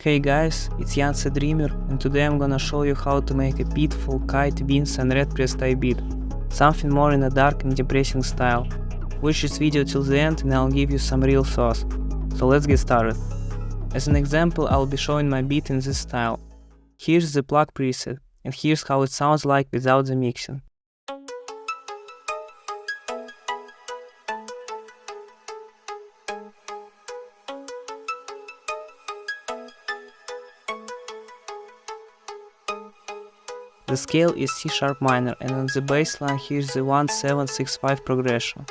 Hey guys, it's youngsaddreamer, and today I'm gonna show you how to make a Pitfall, Kite, Vinso and Redpriest type beat. Something more in a dark and depressing style. Watch this video till the end and I'll give you some real sauce. So let's get started. As an example, I'll be showing my beat in this style. Here's the Pluck preset, and here's how it sounds like without the mixing. The scale is C# minor, and on the bass line here's the 1-7-6-5 progression.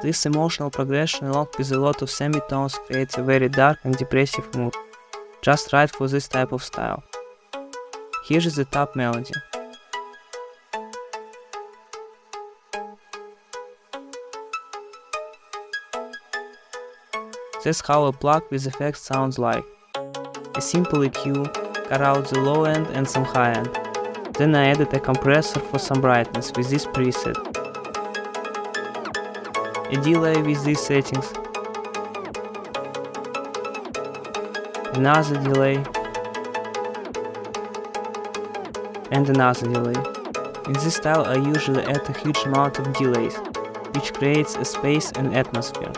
This emotional progression along with a lot of semitones creates a very dark and depressive mood, just right for this type of style. Here is the top melody. That's how a Pluck with effects sounds like. A simple EQ, cut out the low end and some high end. Then I added a compressor for some brightness with this preset. A delay with these settings. Another delay. And another delay. In this style I usually add a huge amount of delays, which creates a space and atmosphere.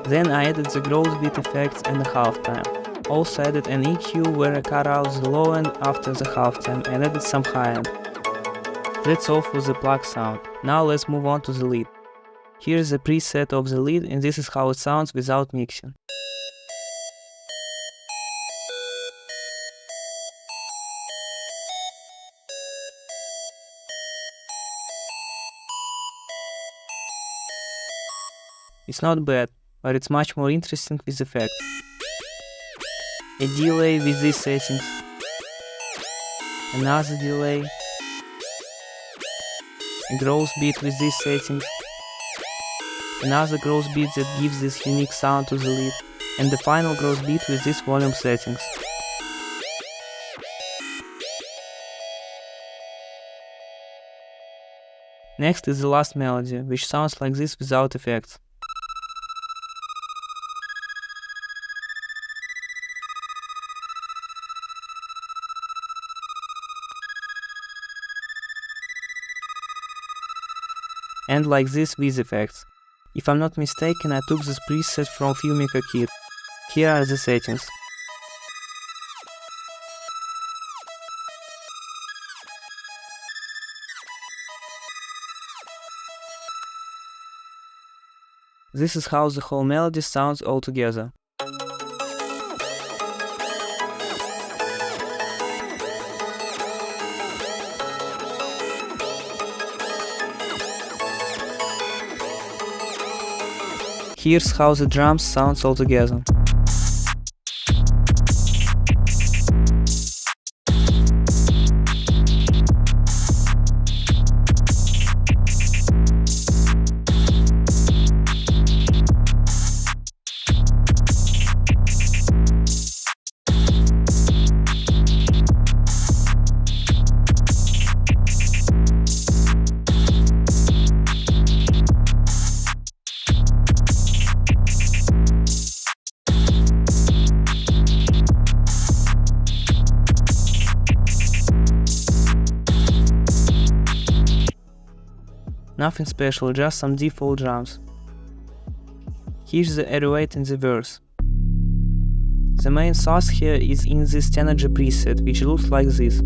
Then I added the growth beat effects and the halftime. Also added an EQ where I cut out the low end after the halftime and added some high end. That's all for the Pluck sound. Now let's move on to the lead. Here is the preset of the lead, and this is how it sounds without mixing. It's not bad, but it's much more interesting with effects. A delay with these settings, another delay, a growth beat with these settings, another growth beat that gives this unique sound to the lead, and the final growth beat with these volume settings. Next is the last melody, which sounds like this without effects. And like this with effects. If I'm not mistaken, I took this preset from Filmmaker Kit. Here are the settings. This is how the whole melody sounds all together. Here's how the drums sounds all together. Nothing special, just some default drums. Here's the 808 in the verse. The main source here is in this Tenergy preset, which looks like this: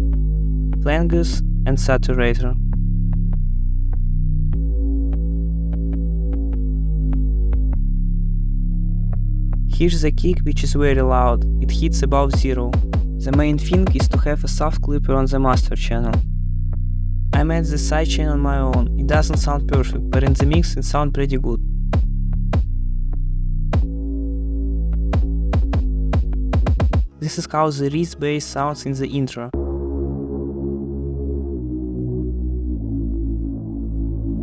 Flangus and Saturator. Here's the kick, which is very loud, it hits above 0. The main thing is to have a soft clipper on the master channel. I made the sidechain on my own. It doesn't sound perfect, but in the mix it sounds pretty good. This is how the Reese bass sounds in the intro.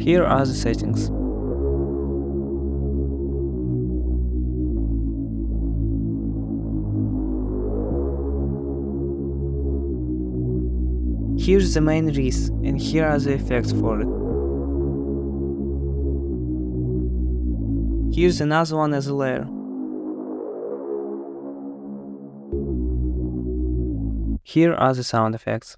Here are the settings. Here's the main Reese, and here are the effects for it. Here's another one as a layer. Here are the sound effects.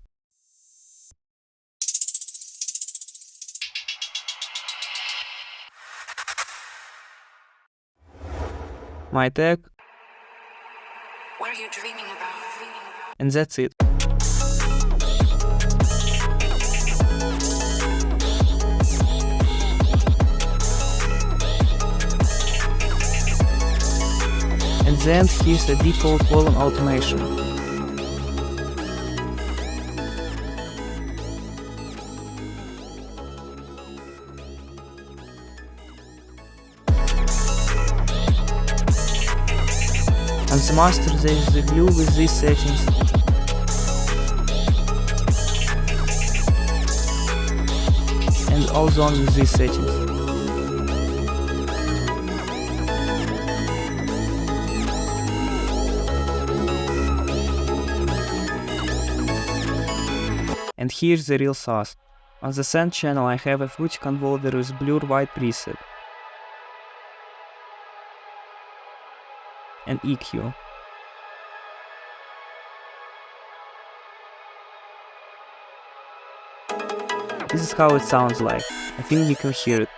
My tag. What are you dreaming about? And that's it. And then here's the default volume automation. On the master there is the glue with these settings. And also on with these settings. And here's the real sauce. On the send channel I have a fruity convolver with blur white preset and EQ. This is how it sounds like. I think you can hear it.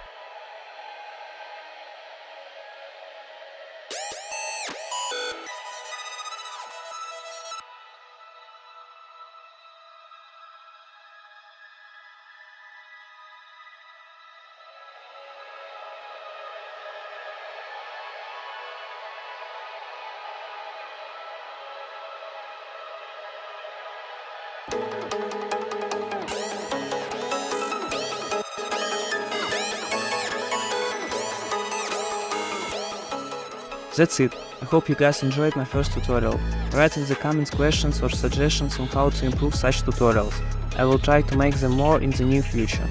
That's it. I hope you guys enjoyed my first tutorial. Write in the comments questions or suggestions on how to improve such tutorials. I will try to make them more in the near future.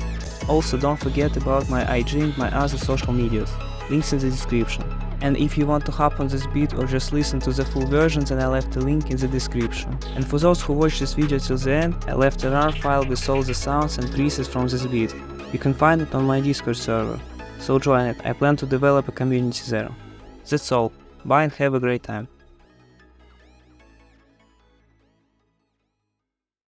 Also, don't forget about my IG and my other social medias. Links in the description. And if you want to hop on this beat or just listen to the full version, then I left a link in the description. And for those who watched this video till the end, I left a RAR file with all the sounds and presets from this beat. You can find it on my Discord server. So join it, I plan to develop a community there. That's all. Bye and have a great time.